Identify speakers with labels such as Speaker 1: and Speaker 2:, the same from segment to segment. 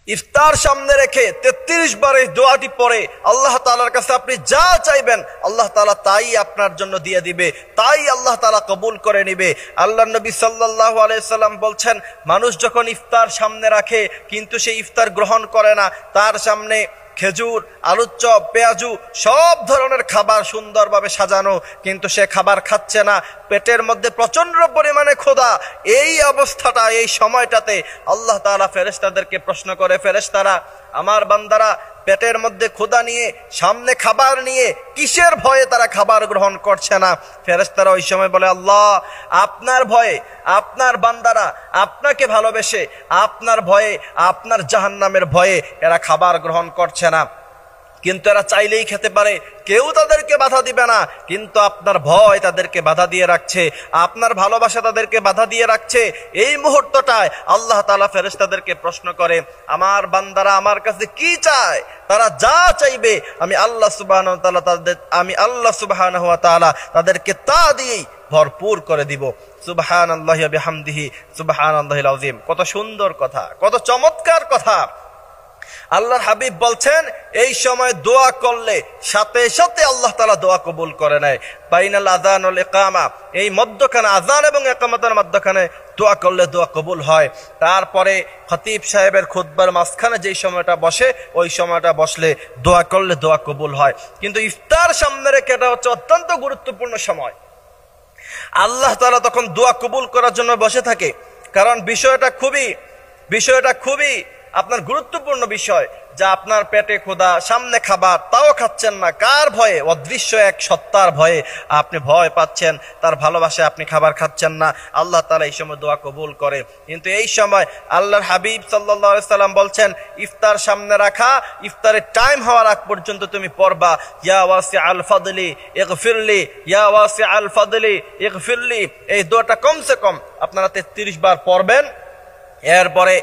Speaker 1: ইফতার সামনে রেখে 33 বার এই দোয়াটি পড়ে আল্লাহ তাআলার কাছে আপনি যা চাইবেন আল্লাহ তাআলা তাই আপনার জন্য দিয়ে দিবে, তাই আল্লাহ তাআলা কবুল করে নিবে। আল্লাহর নবী সাল্লাল্লাহু আলাইহি সাল্লাম বলছেন, মানুষ যখন ইফতার সামনে রাখে কিন্তু সেই ইফতার গ্রহণ করে না, তার সামনে খেজুর, আলুর চপ, পেঁয়াজু সব ধরনের খাবার সুন্দরভাবে সাজানো, কিন্তু সে খাবার খাচ্ছে না, পেটের মধ্যে প্রচন্ড পরিমাণে ক্ষুধা, এই অবস্থাটা, এই সময়টাতে আল্লাহ তাআলা ফেরেশতাদেরকে প্রশ্ন করে, ফেরেশতারা, আমার বান্দারা পেটের মধ্যে ক্ষুধা নিয়ে, সামনে খাবার নিয়ে কিসের ভয়ে তারা খাবার গ্রহণ করছে না? ফেরেশতারা ওই সময় বলে, আল্লাহ, আপনার ভয়ে, আপনার বান্দারা আপনাকে ভালোবেসে, আপনার ভয়ে, আপনার জাহান্নামের ভয়ে এরা খাবার গ্রহণ করছে না। কিন্তু এরা চাইলেই খেতে পারে, কেউ তাদেরকে বাধা দিবে না, কিন্তু আপনার ভয় তাদেরকে বাধা দিয়ে রাখছে, আপনার ভালোবাসা তাদেরকে বাধা দিয়ে রাখছে। এই মুহূর্তটায় আল্লাহ তাআলা ফেরেশতাদেরকে প্রশ্ন করে, আমার বান্দারা আমার কাছে কি চায়? তারা যা চাইবে আমি আল্লাহ সুবহানাহু ওয়া তাআলা তাদেরকে তা দিয়েই ভরপুর করে দিব। সুবহানাল্লাহি ওয়া বিহামদিহি সুবহানাল্লাহিল আযীম। কত সুন্দর কথা, কত চমৎকার কথা। আল্লাহর হাবিব বলছেন, এই সময় দোয়া করলে সাথে সাথে আল্লাহ তাআলা দোয়া কবুল করে নেয়। বাইনাল আযান ওয়াল ইকামা, এই মধ্যখানে আযান এবং ইকামতের মধ্যখানে দোয়া করলে দোয়া কবুল হয়। তারপরে খতিব সাহেবের খুতবার মাঝখানে যেই সময়টা বসে, ওই সময়টা বসলে দোয়া করলে দোয়া কবুল হয়। কিন্তু ইফতার সামনে রেখে এটা হচ্ছে অত্যন্ত গুরুত্বপূর্ণ সময়। আল্লাহ তাআলা তখন দোয়া কবুল করার জন্য বসে থাকে, কারণ বিষয়টা খুবই আপনার গুরুত্বপূর্ণ বিষয়, যা আপনার পেটে ক্ষুধা, সামনে খাবার, তাও খাচ্ছেন না। কার ভয়ে? অদৃশ্য এক সত্তার ভয়ে আপনি ভয় পাচ্ছেন, তার ভালোবাসায় আপনি খাবার খাচ্ছেন না। আল্লাহ তাআলা এই সময় দোয়া কবুল করে। কিন্তু এই সময় আল্লাহর হাবিব সাল্লাল্লাহু আলাইহি সাল্লাম বলছেন, ইফতার সামনে রাখা, ইফতারের টাইম হওয়ার আগ পর্যন্ত তুমি পড়বা, ইয়া ওয়াসিআল ফাদলি ইগফিরলি, ইয়া ওয়াসিআল ফাদলি ইগফিরলি। এই দোয়াটা কমসে কম আপনারা 33 বার পড়বেন। এরপরে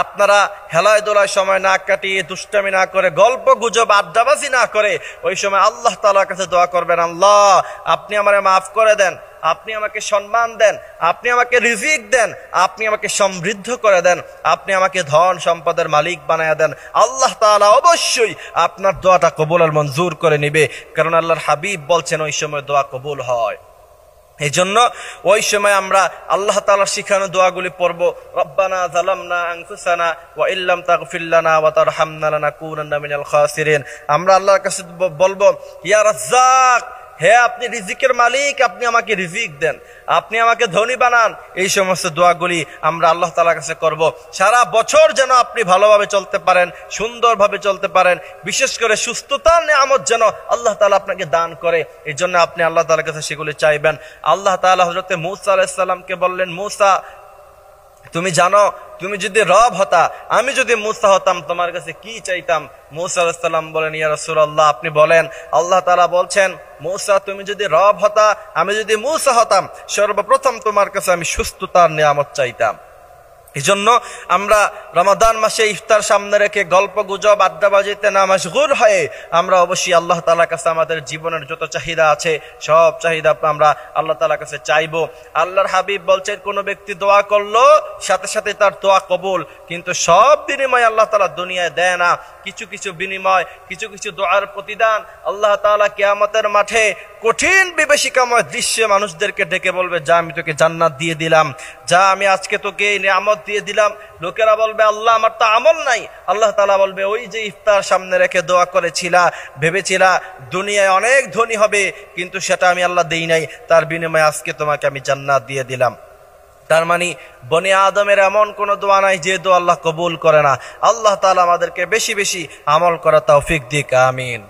Speaker 1: আপনারা হেলায় দোলায় সময় না কাটিয়ে, দুষ্টামি না করে, গল্প গুজব আড্ডাবাজি না করে ওই সময় আল্লাহ তাআলার কাছে দোয়া করবেন, আল্লাহ, আপনি আমারে মাফ করে দেন, আপনি আমাকে সম্মান দেন, আপনি আমাকে রিজিক দেন, আপনি আমাকে সমৃদ্ধ করে দেন, আপনি আমাকে ধন সম্পদের মালিক বানায়া দেন। আল্লাহ তাআলা অবশ্যই আপনার দোয়াটা কবুল আর মঞ্জুর করে নিবে, কারণ আল্লাহর হাবিব বলছেন ওই সময় দোয়া কবুল হয়। এই জন্য ওই সময় আমরা আল্লাহ তাআলার শিখানো দোয়াগুলি পড়ব। রব্বানা যালামনা আনফুসানা ওয়া ইল্লাম তাগফির লানা ওয়া তারহামনা লানাকুনান্না মিনাল খাসিরিন। আমরা আল্লাহর কাছে বলবো, ইয়া রাজ্জাক, হে আপনি রিজিকের মালিক, আপনি আমাকে রিজিক দেন, আপনি আমাকে ধনী বানান। এই সমস্ত দোয়াগুলি আমরা আল্লাহ তাআলার কাছে করব। সারা বছর যেন আপনি ভালোভাবে চলতে পারেন, সুন্দরভাবে চলতে পারেন, বিশেষ করে সুস্থতার নিয়ামত যেন আল্লাহ তাআলা আপনাকে দান করে, এই জন্য আপনি আল্লাহ তাআলার কাছে সেগুলি চাইবেন। আল্লাহ তাআলা হযরত মূসা আলাইহিস সালামকে বললেন, মূসা, তুমি জানো, তুমি যদি রব হতা, আমি যদি মূসা হতাম, তোমার কাছে কি চাইতাম? মূসা আলাইহিস সালাম বলেন, ইয়া রাসূলুল্লাহ, আপনি বলেন। আল্লাহ তাআলা বলছেন, মূসা, তুমি যদি রব হতা, আমি যদি মূসা হতাম, সর্বপ্রথম তোমার কাছে আমি সুস্থতার নিয়ামত চাইতাম। এই জন্য আমরা রমাদান মাসে ইফতার সামনে রেখে গল্প গুজব আড্ডাবাজিতে না মাশগুল হয়ে আমরা অবশ্যই আল্লাহ তাআলার কাছে আমাদের জীবনের যত চাহিদা আছে সব চাহিদা আমরা আল্লাহ তাআলার কাছে চাইবো। আল্লাহর হাবিব বলছেন, কোনো ব্যক্তি দোয়া করলো সাথে সাথে তার দোয়া কবুল, কিন্তু সব বিনিময় আল্লাহ তাআলা দুনিয়ায় দেয় না। কিছু কিছু বিনিময়, কিছু কিছু দোয়ার প্রতিদান আল্লাহ তাআলা কিয়ামতের মাঠে কঠিন বিভীষিকাময় দৃশ্যে মানুষদেরকে ডেকে বলবে, যা আমি তোকে জান্নাত দিয়ে দিলাম, যা আমি আজকে তোকে এই নিয়ামত দিয়ে দিলাম। লোকেরা বলবে, আল্লাহ, আমার তো আমল নাই। আল্লাহ তাআলা বলবে, ওই যে ইফতার সামনে রেখে দোয়া করেছিলা, ভেবেছিলা দুনিয়ায় অনেক ধনী হবে, কিন্তু সেটা আমি আল্লাহ দেই নাই, তার বিনিময়ে আজকে তোমাকে আমি জান্নাত দিয়ে দিলাম। তার মানে বনি আদমের এমন কোন দোয়া নাই যে দোয়া আল্লাহ কবুল করে না। আল্লাহ তাআলা আমাদেরকে বেশি বেশি আমল করা তৌফিক দিক। আমিন।